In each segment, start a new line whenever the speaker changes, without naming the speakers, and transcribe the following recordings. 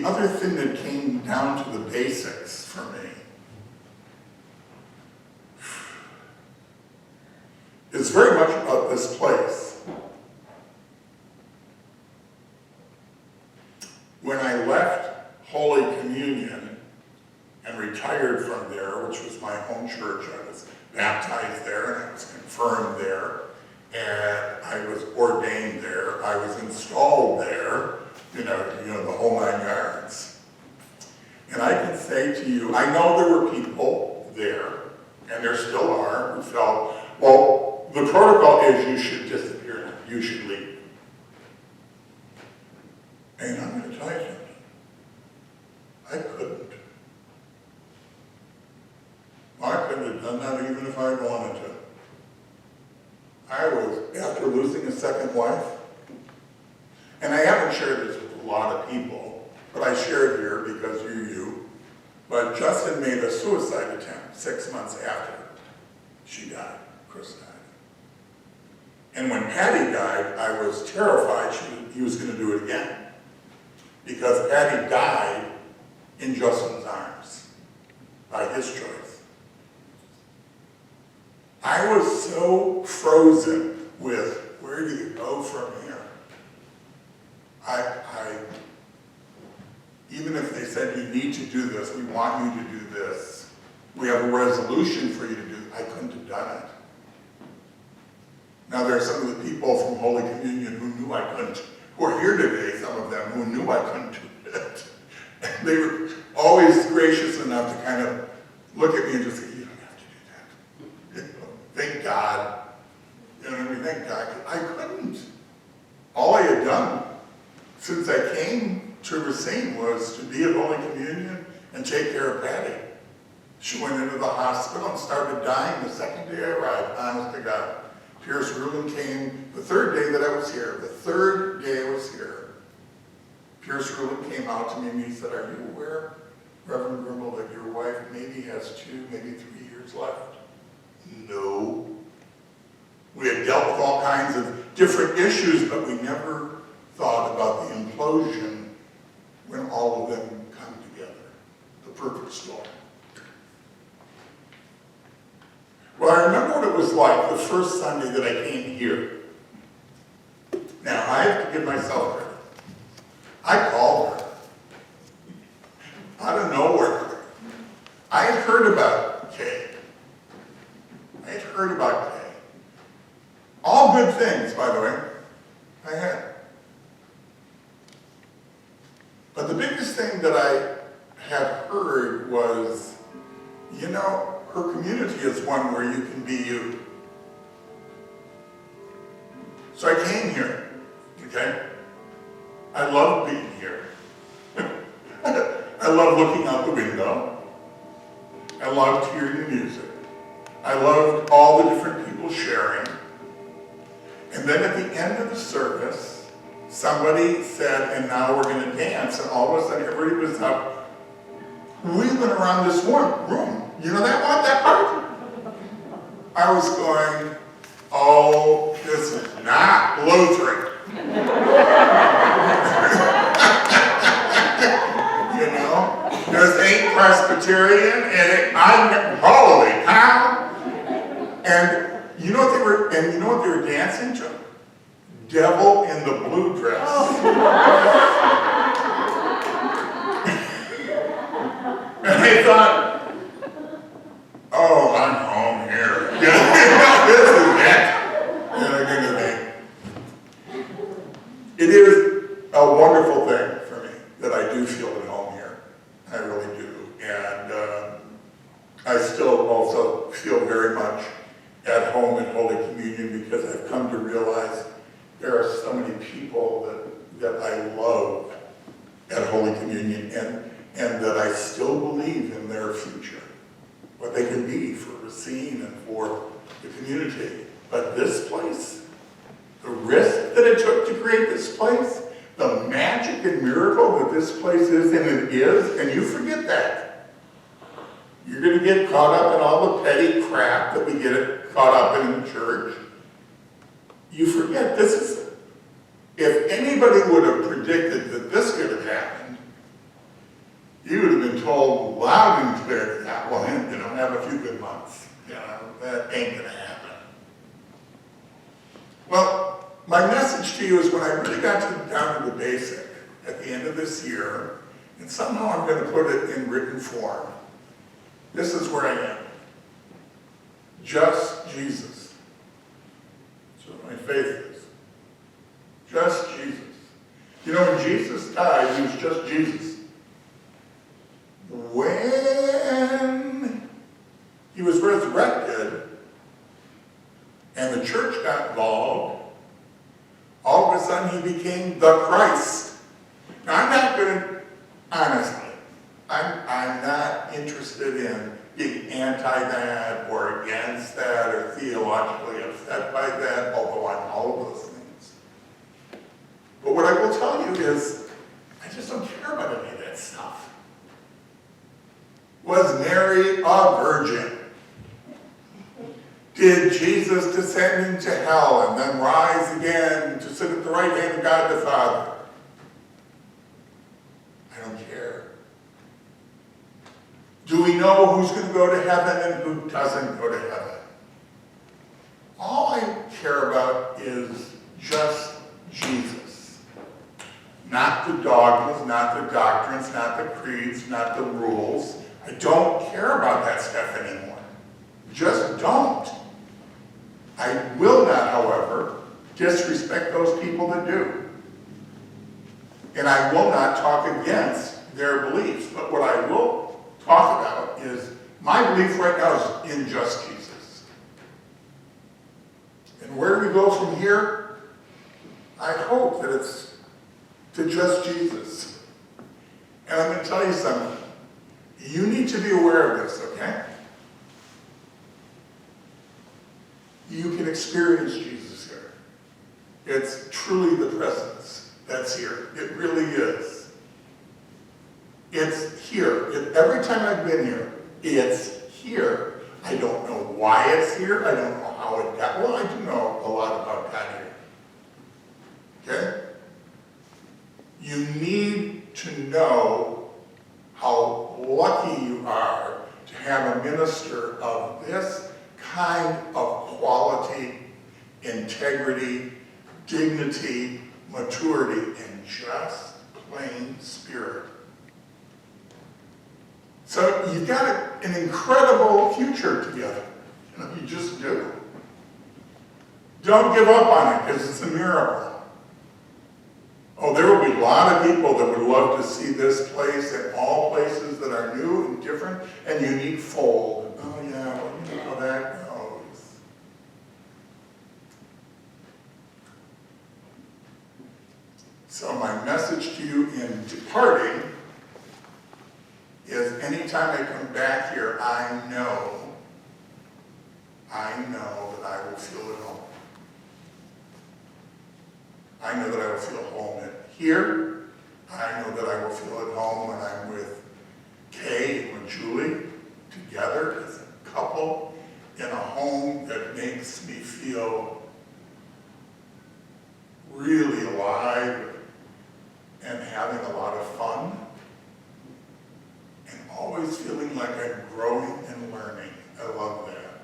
the other thing that came down to the basics for me is very much about this place. When I left Holy Communion and retired from there, which was my home church, I was baptized there and I was confirmed there, and I was ordained there, I was installed there, you know, the whole 9 yards. And I can say to you, I know there were people there, and there still are, who felt, well, the protocol is you should disappear now, you should leave. And I'm going to tell you something. I couldn't. I couldn't have done that even if I wanted to. I was, after losing a second wife, and I haven't shared this with a lot of people, but I shared here because you're you, but Justin made a suicide attempt 6 months after she died, Chris died. And when Patty died, I was terrified he was going to do it again. Because Patty died in Justin's arms by his choice. I was so frozen with, where do you go from here? Even if they said, you need to do this, we want you to do this, we have a resolution for you to do, I couldn't have done it. Now there are some of the people from Holy Communion who knew I couldn't, who are here today, some of them who knew I couldn't do it. And they were always gracious enough to kind of look at me and just say, you don't have to do that. You know, thank God. You know what I mean? Thank God. I couldn't. All I had done since I came to Racine was to be at Holy Communion and take care of Patty. She went into the hospital and started dying the second day I arrived, honest to God. Pierce Rubin came the third day that I was here. The third day I was here. Pierce Rubin came out to me and he said, are you aware, Reverend Grimbol, that your wife maybe has 2, maybe 3 years left? No. We had dealt with all kinds of different issues, but we never thought about the implosion when all of them come together. The perfect storm. Well, I remember what it was like the first Sunday that I came here. Now, I have to give myself credit. I called her. Out of nowhere. I had heard about Kay. I had heard about Kay. All good things, by the way. I had. But the biggest thing that I had heard was, you know, her community is one where you can be you. So I came here, okay? I love being here. I love looking out the window. I loved hearing the music. I loved all the different people sharing. And then at the end of the service, somebody said, and now we're going to dance. And all of a sudden, everybody was up. We went around this room. You know that part? I was going, oh, this is not Lutheran. You know? This ain't Presbyterian, and holy cow. And you know what they were dancing to? Devil in the Blue Dress. And I thought, oh, I'm home here. This is it. You know, kind of thing. It is a wonderful thing for me that I do feel at home here. I really do. And I still also feel very much at home in Holy Communion because I've come to realize there are so many people that I love at Holy Communion and that I still believe in their future, what they can be for Racine and for the community. But this place, the risk that it took to create this place, the magic and miracle that this place is, and it is, and you forget that. You're going to get caught up in all the petty crap that we get caught up in the church. You forget this is, if anybody would have predicted that this could have happened, You would have been told loud and clear, yeah, well, have a few good months. That ain't gonna happen. Well, my message to you is when I really got down to the basic at the end of this year, and somehow I'm gonna put it in written form. This is where I am. Just Jesus. That's what my faith is. Just Jesus. When Jesus died, he was just Jesus. When he was resurrected and the church got involved, all of a sudden he became the Christ. Now I'm not going to, honestly, I'm not interested in being anti that or against that or theologically upset by that, although I'm all of those things. But what I will tell you is, I just don't care about any of that stuff. Was Mary a virgin? Did Jesus descend into hell and then rise again to sit at the right hand of God the Father? I don't care. Do we know who's going to go to heaven and who doesn't go to heaven? All I care about is just Jesus. Not the dogmas, not the doctrines, not the creeds, not the rules. I don't care about that stuff anymore. Just don't. I will not, however, disrespect those people that do. And I will not talk against their beliefs. But what I will talk about is my belief right now is in just Jesus. And where do we go from here? I hope that it's to just Jesus. And I'm going to tell you something. You need to be aware of this, okay? You can experience Jesus here. It's truly the presence that's here. It really is. It's here. Every time I've been here, it's here. I don't know why it's here. I don't know how it got. Well, I do know a lot about God here. Okay? You need to know how lucky you are to have a minister of this kind of quality, integrity, dignity, maturity, and just plain spirit. So you've got an incredible future together. You just do. Don't give up on it because it's a miracle. Oh, there will be a lot of people that would love to see this place and all places that are new and different and unique fold. Oh yeah, well, you know how that goes. So my message to you in departing is anytime I come back here, I know that I will feel at home. I know that I will feel home here. I know that I will feel at home when I'm with Kay and with Julie together as a couple in a home that makes me feel really alive and having a lot of fun and always feeling like I'm growing and learning. I love that.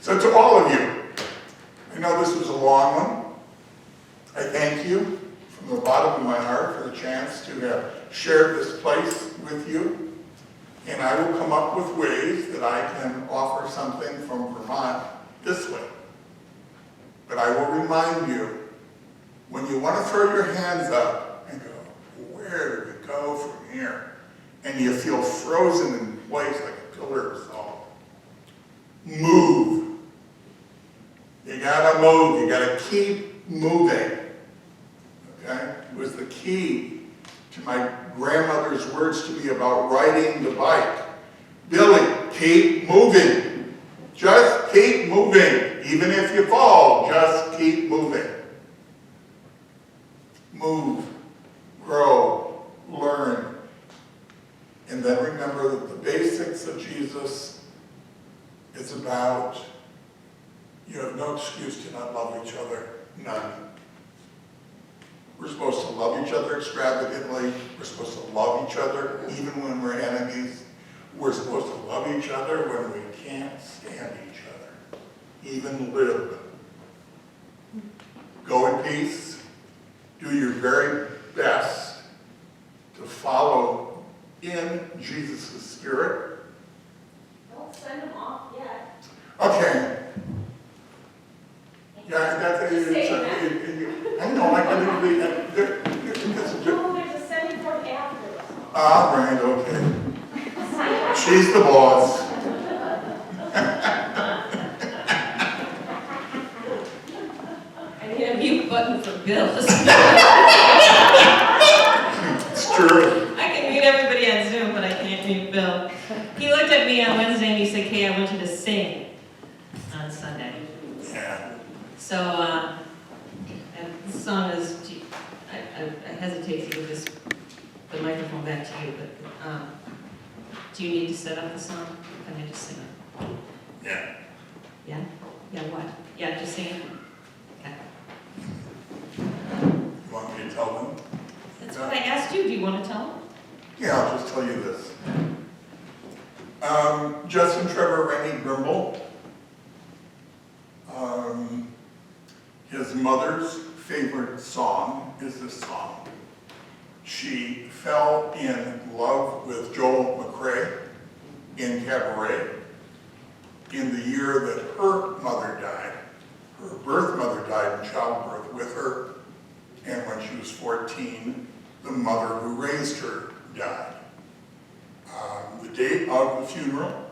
So to all of you, I know this was a long one. I thank you from the bottom of my heart for the chance to have shared this place with you. And I will come up with ways that I can offer something from Vermont this way. But I will remind you, when you want to throw your hands up and go, where do we go from here? And you feel frozen in place like a pillar of salt. Move. You gotta move. You gotta keep moving. Okay? It was the key to my grandmother's words to me about riding the bike. Billy, keep moving. Just keep moving. Even if you fall, just keep moving. Move, grow, learn. And then remember that the basics of Jesus is about you have no excuse to not love each other. None. We're supposed to love each other extravagantly. We're supposed to love each other even when we're enemies. We're supposed to love each other when we can't stand each other, even live. Go in peace. Do your very best to follow in Jesus' Spirit.
Don't send them off yet.
Okay. Yeah, that's I know, I can agree.
No, there's a sending forth after this.
Ah, right, okay. She's the boss.
I need a mute button for Bill.
It's true.
I can mute everybody on Zoom, but I can't mute Bill. He looked at me on Wednesday and he said, "Kay, I want you to sing on Sunday."
Yeah.
So, and the song is, I hesitate to give this, the microphone back to you, but do you need to set up the song? Can I just sing it?
Yeah.
Yeah? Yeah, what? Yeah, just sing it? Okay.
You want me to tell them?
That's what I asked you. Do you want to tell them?
Yeah, I'll just tell you this. Justin Trevor Rennie Grimbol. His mother's favorite song is this song. She fell in love with Joel McRae in Cabaret in the year that her mother died. Her birth mother died in childbirth with her, and when she was 14, the mother who raised her died. The date of the funeral,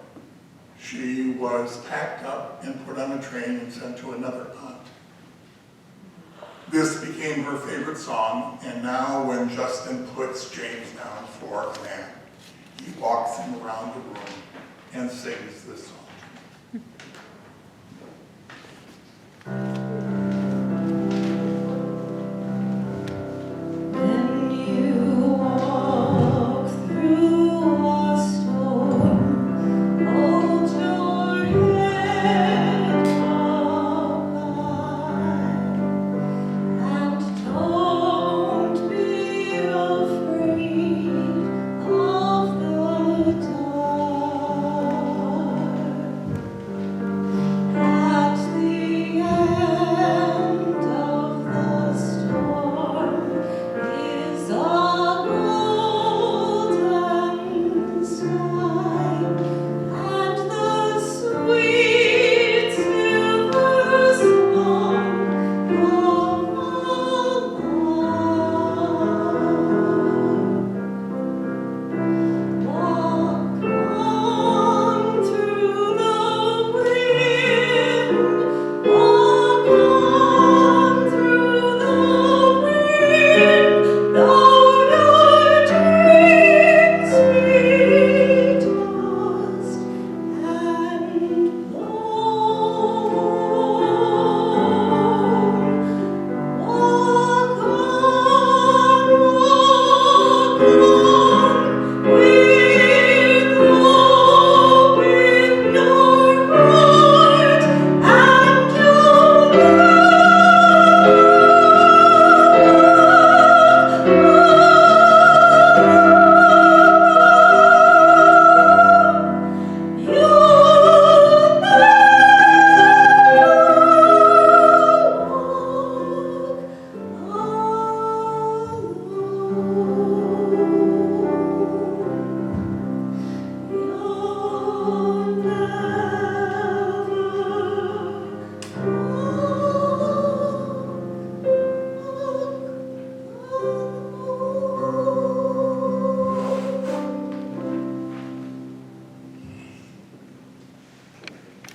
she was packed up and put on a train and sent to another aunt. This became her favorite song, and now when Justin puts James down for a nap, he walks him around the room and sings this song.